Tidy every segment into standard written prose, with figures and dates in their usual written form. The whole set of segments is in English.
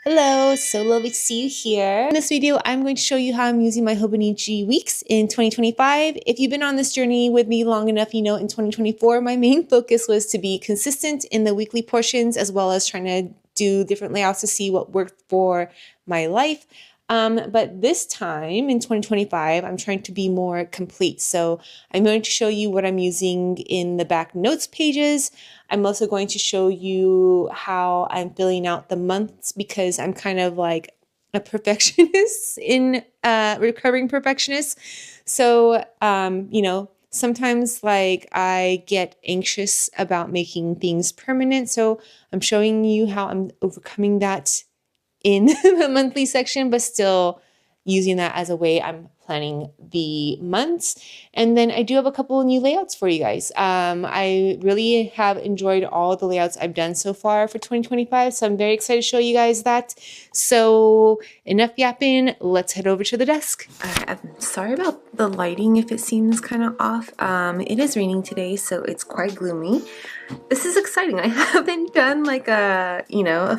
Hello, so lovely to see you here. In this video, I'm going to show you how I'm using my Hobonichi Weeks in 2025. If you've been on this journey with me long enough, you know in 2024, my main focus was to be consistent in the weekly portions as well as trying to do different layouts to see what worked for my life. But this time in 2025, I'm trying to be more complete. So I'm going to show you what I'm using in the back notes pages. I'm also going to show you how I'm filling out the months because I'm kind of like a perfectionist recovering perfectionist. So, sometimes like I get anxious about making things permanent. So I'm showing you how I'm overcoming that in the monthly section, but still using that as a way I'm planning the months. And then I do have a couple of new layouts for you guys. I really have enjoyed all the layouts I've done so far for 2025, so I'm very excited to show you guys that. So enough yapping, let's head over to the desk. I'm sorry about the lighting if it seems kind of off. It is raining today, so it's quite gloomy. This is exciting. I haven't done like a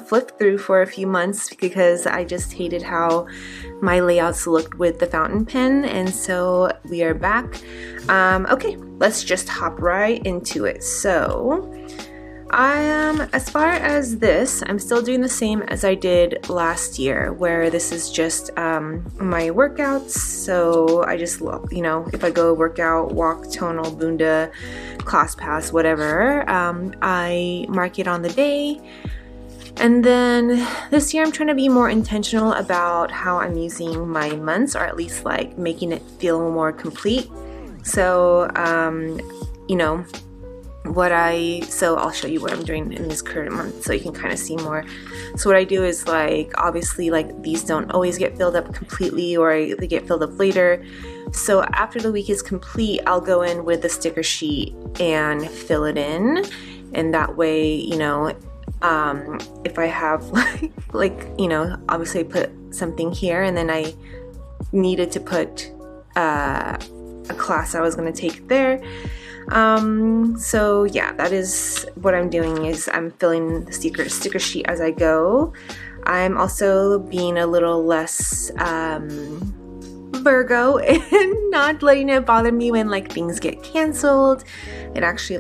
flip through for a few months because I just hated how my layouts looked with the fountain pen, and so we are back. Okay, let's just hop right into it. So as far as this, I'm still doing the same as I did last year, where this is just my workouts. So I just, if I go workout, walk, tonal, bunda, class pass, whatever, I mark it on the day. And then this year I'm trying to be more intentional about how I'm using my months, or at least like making it feel more complete. So, I'll show you what I'm doing in this current month so you can kind of see more. So what I do is obviously these don't always get filled up completely, or they get filled up later. So after the week is complete, I'll go in with the sticker sheet and fill it in. And that way, if I have obviously I put something here and then I needed to put a class I was going to take there. So yeah, that is what I'm doing, is I'm filling the sticker sheet as I go. I'm also being a little less Virgo and not letting it bother me when things get canceled. It actually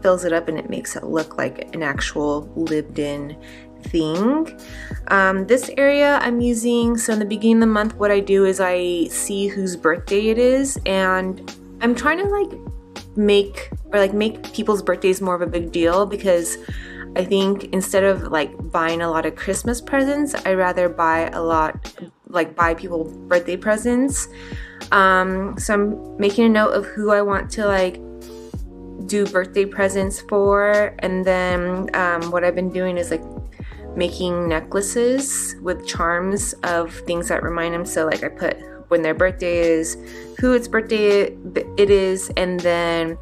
fills it up and it makes it look like an actual lived in thing. This area I'm using, so in the beginning of the month, what I do is I see whose birthday it is, and I'm trying to make people's birthdays more of a big deal, because I think instead of buying a lot of Christmas presents, I rather buy people birthday presents. So I'm making a note of who I want to do birthday presents for, and then what I've been doing is making necklaces with charms of things that remind them. So I put when their birthday is, who its birthday it is, and then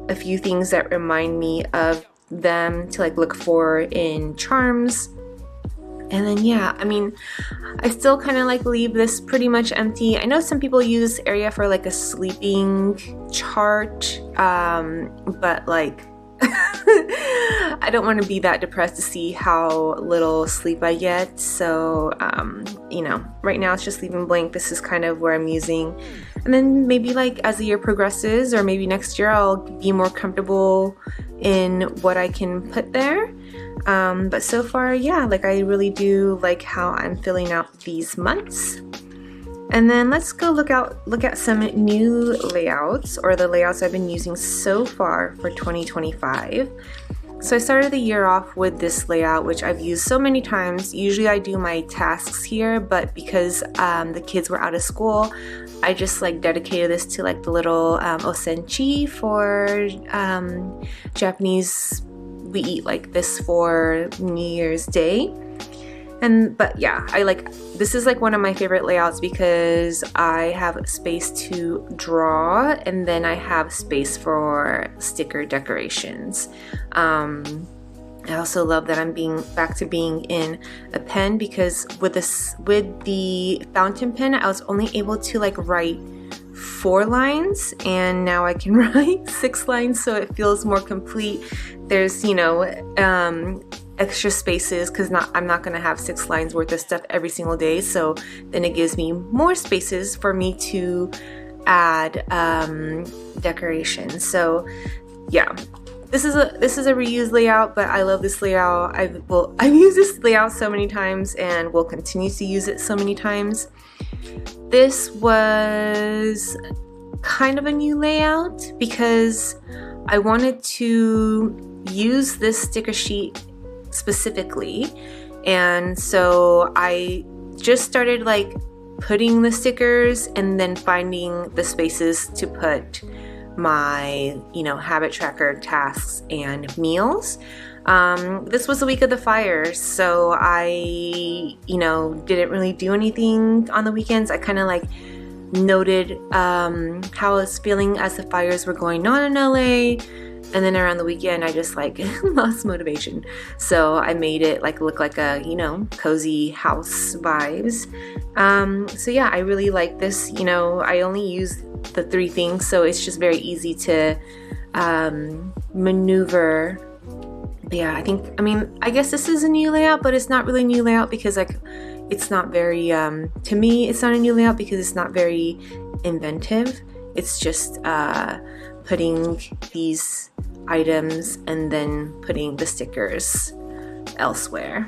a few things that remind me of them to look for in charms. And then I still kind of leave this pretty much empty. I know some people use this area for a sleeping chart, but I don't want to be that depressed to see how little sleep I get. So right now it's just leaving blank. This is kind of where I'm using, and then maybe as the year progresses, or maybe next year, I'll be more comfortable in what I can put there. But so far, yeah, I really do like how I'm filling out these months. And then let's go look at some new layouts, or the layouts I've been using so far for 2025. So I started the year off with this layout, which I've used so many times. Usually I do my tasks here, but because the kids were out of school, I just dedicated this to the little osenchi for Japanese. We eat this for New Year's Day. But yeah, this is one of my favorite layouts because I have space to draw, and then I have space for sticker decorations. I also love that I'm back to being in a pen, because with the fountain pen, I was only able to write 4 lines, and now I can write 6 lines, so it feels more complete. There's extra spaces because I'm not gonna have 6 lines worth of stuff every single day, so then it gives me more spaces for me to add decorations. So yeah, this is a reused layout, but I love this layout. I've used this layout so many times and will continue to use it so many times. This was kind of a new layout because I wanted to use this sticker sheet specifically, and so I just started like putting the stickers and then finding the spaces to put my, you know, habit tracker, tasks, and meals. This was the week of the fires, so I, you know, didn't really do anything on the weekends. I kind of like noted how I was feeling as the fires were going on in LA, and then around the weekend I just like lost motivation, so I made it like look like a, you know, cozy house vibes. So yeah, I really like this. You know, I only use the 3 things, so it's just very easy to maneuver. But yeah, I mean, I guess this is a new layout, but it's not really a new layout because like it's not very, to me, it's not a new layout because it's not very inventive. It's just putting these items and then putting the stickers elsewhere.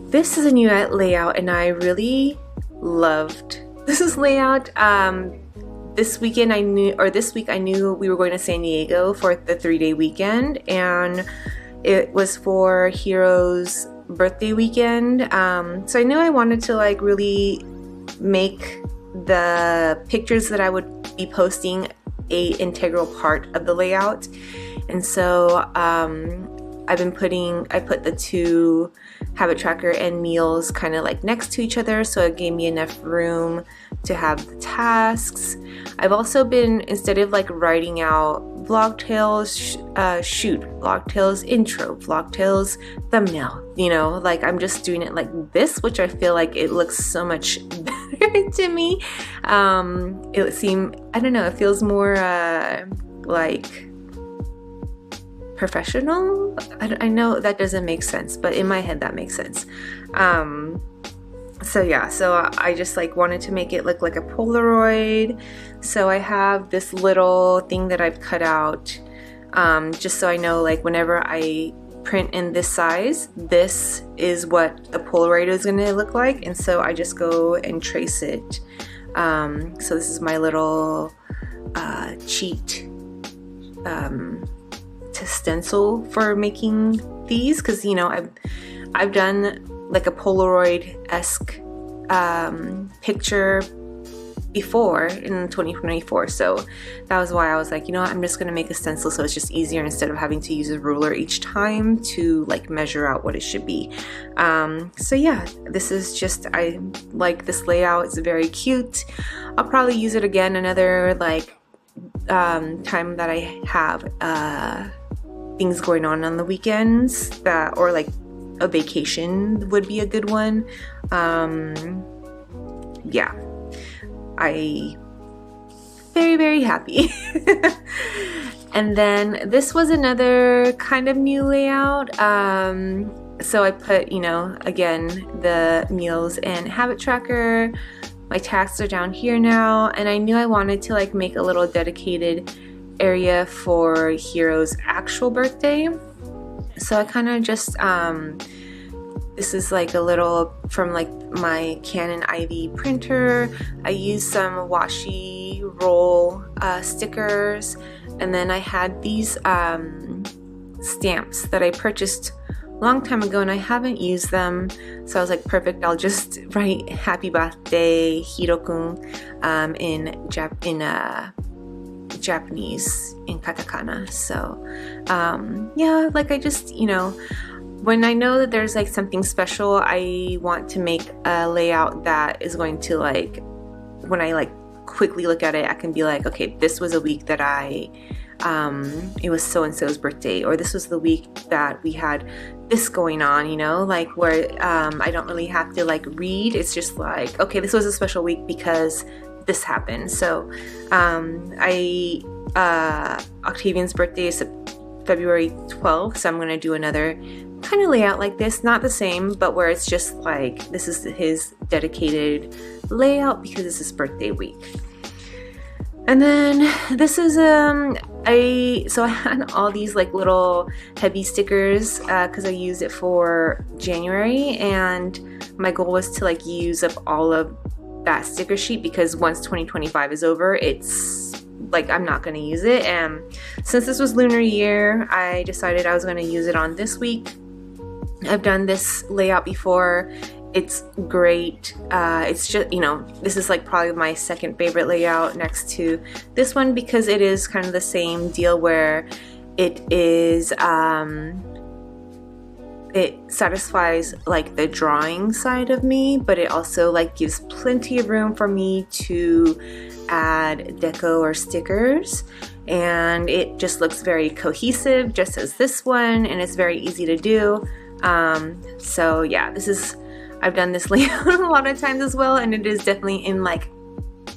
This is a new layout and I really loved this layout. This week I knew we were going to San Diego for the 3-day weekend, and it was for Hero's birthday weekend. So I knew I wanted to like really make the pictures that I would be posting a integral part of the layout. And so I put the 2 habit tracker and meals kind of like next to each other, so it gave me enough room to have the tasks. I've also been, instead of like writing out vlog tales, shoot, vlog tales, intro, vlog tales, thumbnail, you know, like I'm just doing it like this, which I feel like it looks so much better to me. It would seem, I don't know, it feels more like professional. I know that doesn't make sense, but in my head that makes sense. So yeah, so I just like wanted to make it look like a Polaroid. So I have this little thing that I've cut out, just so I know like whenever I print in this size, this is what the Polaroid is going to look like. And so I just go and trace it. So this is my little cheat to stencil for making these, because you know I've done like a Polaroid-esque picture before in 2024, so that was why I was like, you know what, I'm just gonna make a stencil so it's just easier instead of having to use a ruler each time to like measure out what it should be. So yeah, this is just, I like this layout. It's very cute. I'll probably use it again another like time that I have things going on the weekends, that, or like a vacation would be a good one. Yeah, I very happy. And then this was another kind of new layout. So I put, you know, again, the meals and habit tracker. My tasks are down here now, and I knew I wanted to like make a little dedicated area for Hero's actual birthday. So I kind of just this is like a little from like my Canon IV printer. I used some washi roll stickers, and then I had these stamps that I purchased a long time ago and I haven't used them, so I was like, perfect, I'll just write happy birthday Hiro-kun in Japanese, in katakana. So yeah, like I just, you know, when I know that there's like something special, I want to make a layout that is going to like, when I like quickly look at it, I can be like, okay, this was a week that it was so-and-so's birthday, or this was the week that we had this going on, you know, like where I don't really have to like read. It's just like, okay, this was a special week because this happened. So Octavian's birthday is February 12th, so I'm going to do another kind of layout like this, not the same, but where it's just like this is his dedicated layout because this is birthday week. And then this is so I had all these like little heavy stickers because I used it for January, and my goal was to like use up all of that sticker sheet because once 2025 is over, it's like I'm not going to use it. And since this was Lunar Year, I decided I was going to use it on this week. I've done this layout before. It's great. It's just, you know, this is like probably my second favorite layout next to this one because it is kind of the same deal where it is it satisfies like the drawing side of me, but it also like gives plenty of room for me to add deco or stickers, and it just looks very cohesive just as this one, and it's very easy to do. So yeah, I've done this layout a lot of times as well, and it is definitely in like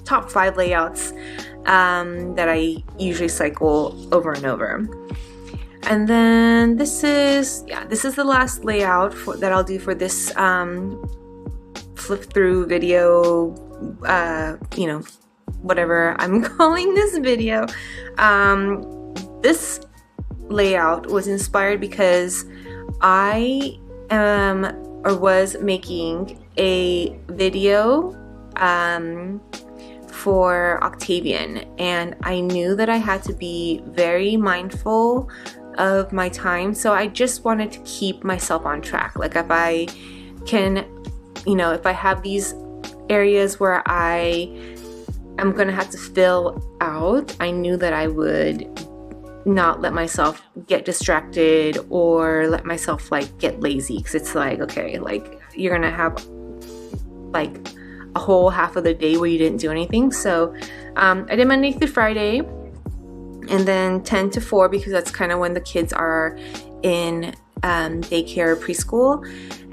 top 5 layouts that I usually cycle over and over. And then this is the last layout that I'll do for this flip through video, you know, whatever I'm calling this video. This layout was inspired because I was making a video for Octavian, and I knew that I had to be very mindful of my time, so I just wanted to keep myself on track. Like if I can, you know, if I have these areas where I am gonna have to fill out, I knew that I would not let myself get distracted or let myself like get lazy, because it's like, okay, like you're gonna have like a whole half of the day where you didn't do anything. So I did Monday through Friday, and then 10 to 4 because that's kind of when the kids are in daycare, preschool.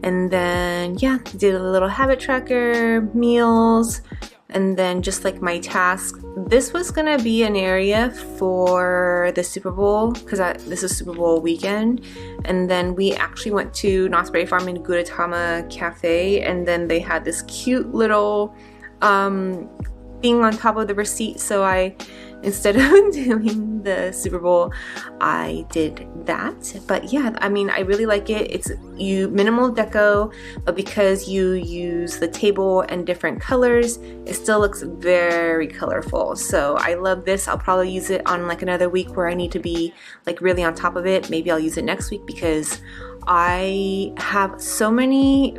And then yeah, did a little habit tracker, meals, and then just like my task. This was gonna be an area for the Super Bowl because this is Super Bowl weekend, and then we actually went to Knott's Berry Farm and Gudetama Cafe, and then they had this cute little thing on top of the receipt, so I, instead of doing the Super Bowl, I did that. But yeah, I mean, I really like it. It's minimal deco, but because you use the table and different colors, it still looks very colorful. So I love this. I'll probably use it on like another week where I need to be like really on top of it. Maybe I'll use it next week because I have so many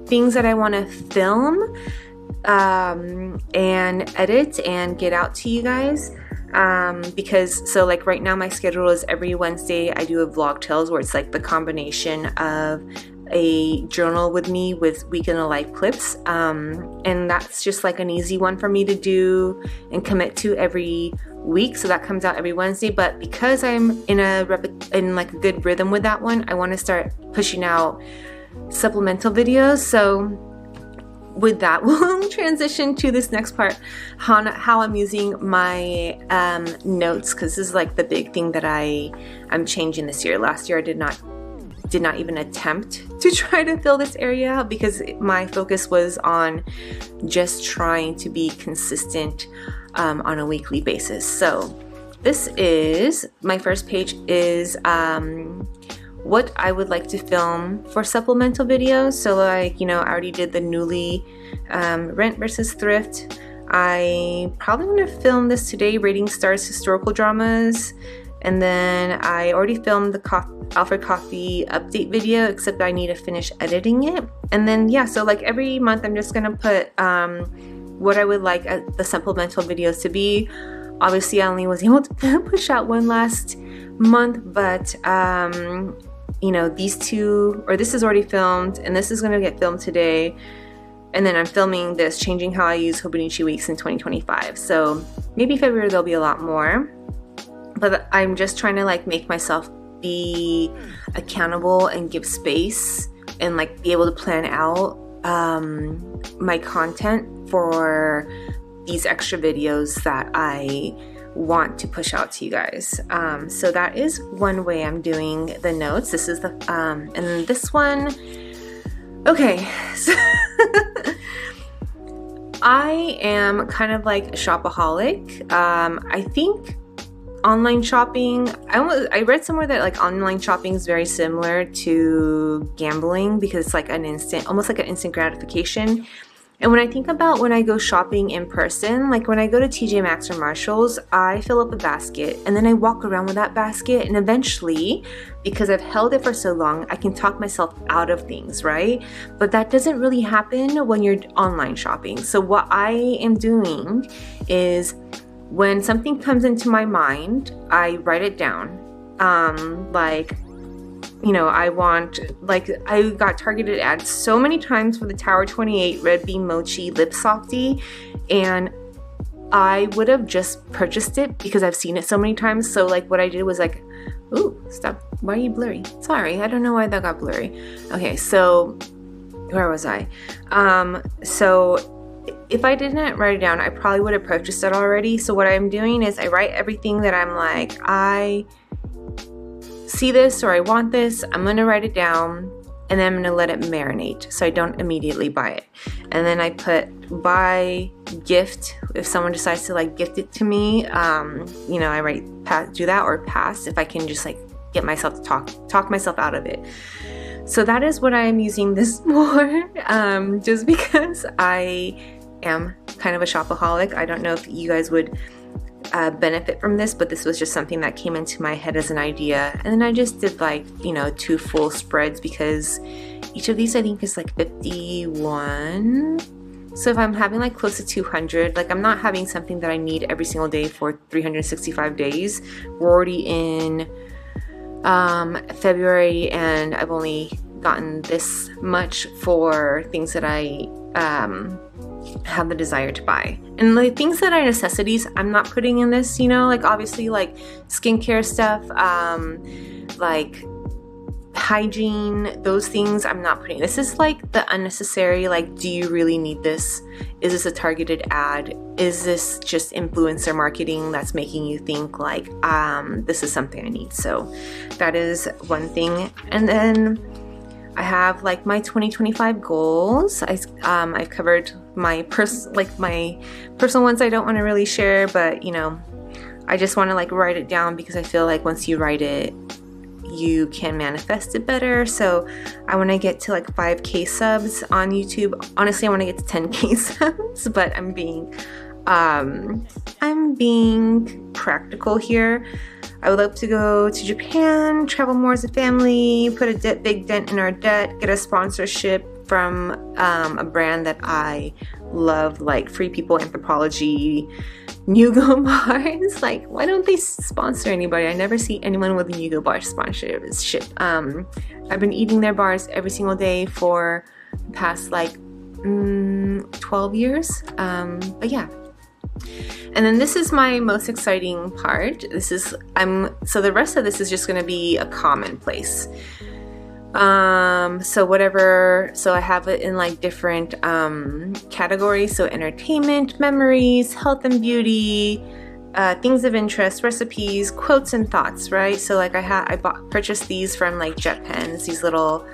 things that I want to film and edit and get out to you guys. Because so like right now my schedule is every Wednesday I do a vlog tales where it's like the combination of a journal with me with week in the life clips, and that's just like an easy one for me to do and commit to every week, so that comes out every Wednesday. But because I'm in like a good rhythm with that one, I want to start pushing out supplemental videos. So with that, we'll transition to this next part, how I'm using my notes, because this is like the big thing that I'm changing this year. Last year I did not even attempt to try to fill this area out because my focus was on just trying to be consistent on a weekly basis. So this is my first page is what I would like to film for supplemental videos. So like, you know, I already did the Newly Rent versus Thrift. I probably want to film this today, rating stars historical dramas. And then I already filmed the Alfred Coffee update video, except I need to finish editing it. And then yeah, so like every month I'm just gonna put what I would like the supplemental videos to be. Obviously I only was able to push out one last month, but you know, these two, or this is already filmed, and this is going to get filmed today, and then I'm filming this, changing how I use Hobonichi Weeks in 2025. So maybe February there'll be a lot more, but I'm just trying to like make myself be accountable and give space and like be able to plan out my content for these extra videos that I want to push out to you guys. So that is one way I'm doing the notes. This is the and then this one, okay, so I am kind of like a shopaholic. I think online shopping, I read somewhere that like online shopping is very similar to gambling because it's like almost like an instant gratification. And when I think about when I go shopping in person, like when I go to TJ Maxx or Marshalls, I fill up a basket and then I walk around with that basket, and eventually, because I've held it for so long, I can talk myself out of things, right? But that doesn't really happen when you're online shopping. So what I am doing is when something comes into my mind, I write it down. Like, you know, I got targeted ads so many times for the Tower 28 Red Bean Mochi Lip Softy, and I would have just purchased it because I've seen it so many times. So like what I did was like, ooh, stop, why are you blurry? Sorry, I don't know why that got blurry. Okay, so where was I? So if I didn't write it down, I probably would have purchased it already. So what I'm doing is I write everything that I'm like, I see this or I want this, I'm gonna write it down, and then I'm gonna let it marinate so I don't immediately buy it. And then I put buy, gift, if someone decides to like gift it to me, you know, I write pass, do that, or pass if I can just like get myself to talk myself out of it. So that is what I'm using this for, just because I am kind of a shopaholic. I don't know if you guys would benefit from this, but this was just something that came into my head as an idea. And then I just did like, you know, 2 full spreads because each of these I think is like 51. So if I'm having like close to 200, like I'm not having something that I need every single day for 365 days. We're already in February and I've only gotten this much for things that I have the desire to buy. And the things that are necessities, I'm not putting in this, you know, like obviously like skincare stuff, like hygiene, those things I'm not putting. This is like the unnecessary, like, do you really need this? Is this a targeted ad? Is this just influencer marketing that's making you think like, this is something I need? So that is one thing. And then I have like my 2025 goals. I've covered my personal ones I don't want to really share, but you know, I just want to like write it down because I feel like once you write it, you can manifest it better. So I want to get to like 5K subs on YouTube. Honestly, I want to get to 10K subs, but I'm being practical here. I would love to go to Japan, travel more as a family, put a big dent in our debt, get a sponsorship from a brand that I love, like Free People Anthropology, Nugo bars. Like, why don't they sponsor anybody? I never see anyone with a Nugo bar sponsorship. I've been eating their bars every single day for the past like 12 years. But yeah. And then this is my most exciting part. So the rest of this is just going to be a commonplace. So I have it in like different categories. So entertainment, memories, health and beauty, things of interest, recipes, quotes and thoughts, right? So like purchased these from like Jet Pens, these little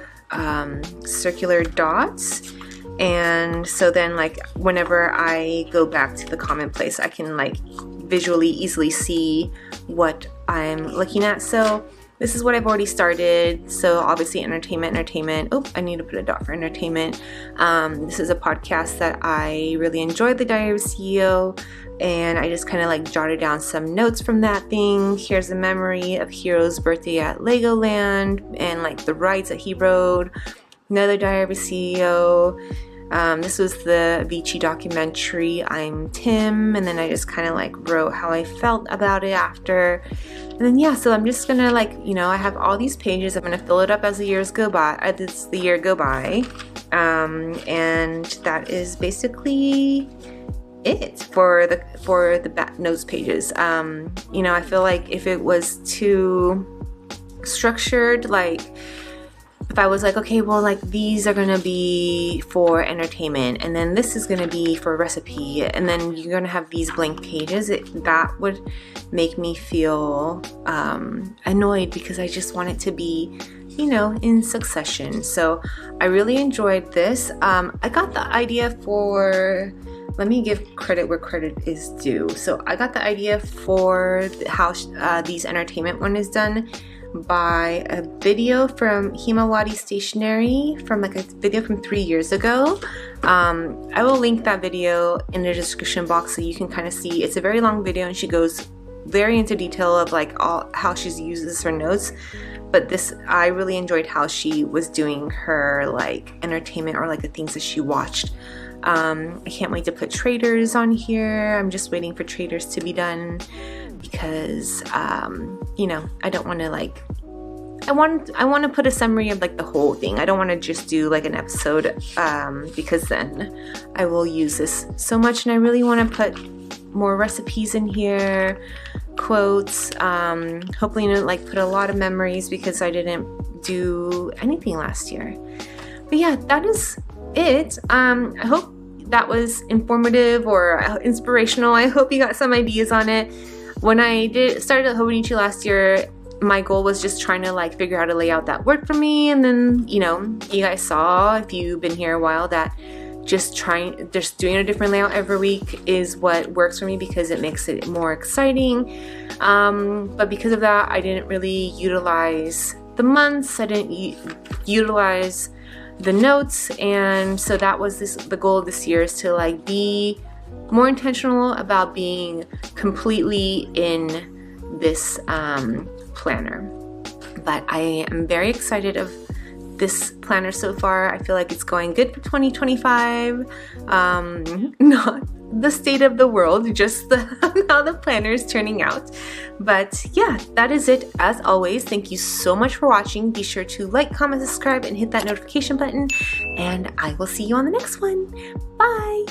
circular dots. And so then like whenever I go back to the commonplace, I can like visually easily see what I'm looking at. So this is what I've already started. So obviously entertainment. Oh, I need to put a dot for entertainment. This is a podcast that I really enjoyed, The Diary of a CEO. And I just kind of like jotted down some notes from that thing. Here's a memory of Hero's birthday at Legoland and like the rides that he rode. Another Diary of a CEO. This was the Avicii documentary, I'm Tim, and then I just kind of like wrote how I felt about it after. And then yeah, so I'm just gonna like, you know, I have all these pages. I'm gonna fill it up as the years go by. And that is basically it for the back notes pages. You know, I feel like if it was too structured, like if I was like, okay, well, like these are gonna be for entertainment, and then this is gonna be for recipe, and then you're gonna have these blank pages, that would make me feel annoyed, because I just want it to be, you know, in succession. So I really enjoyed this. I got the idea for, let me give credit where credit is due. So I got the idea for how these entertainment one is done by a video from Himawari Stationery, from like a video from 3 years ago. I will link that video in the description box so you can kind of see. It's a very long video and she goes very into detail of like how she uses her notes. But this, I really enjoyed how she was doing her like entertainment, or like the things that she watched. I can't wait to put traders on here. I'm just waiting for traders to be done, because you know, I don't want to like, I want to put a summary of like the whole thing. I don't want to just do like an episode, because then I will use this so much, and I really want to put more recipes in here, quotes, hopefully, you know, like put a lot of memories, because I didn't do anything last year. But yeah, that is it. I hope that was informative or inspirational. I hope you got some ideas on it. When I started Hobonichi last year, my goal was just trying to like figure out a layout that worked for me, and then, you know, you guys saw, if you've been here a while, that just doing a different layout every week is what works for me, because it makes it more exciting. But because of that, I didn't really utilize the months, I didn't utilize the notes, and so that was the goal of this year, is to like be more intentional about being completely in this planner. But I am very excited of this planner so far. I feel like it's going good for 2025. Not the state of the world, just how the planner is turning out. But yeah, that is it as always. Thank you so much for watching. Be sure to like, comment, subscribe, and hit that notification button, and I will see you on the next one. Bye!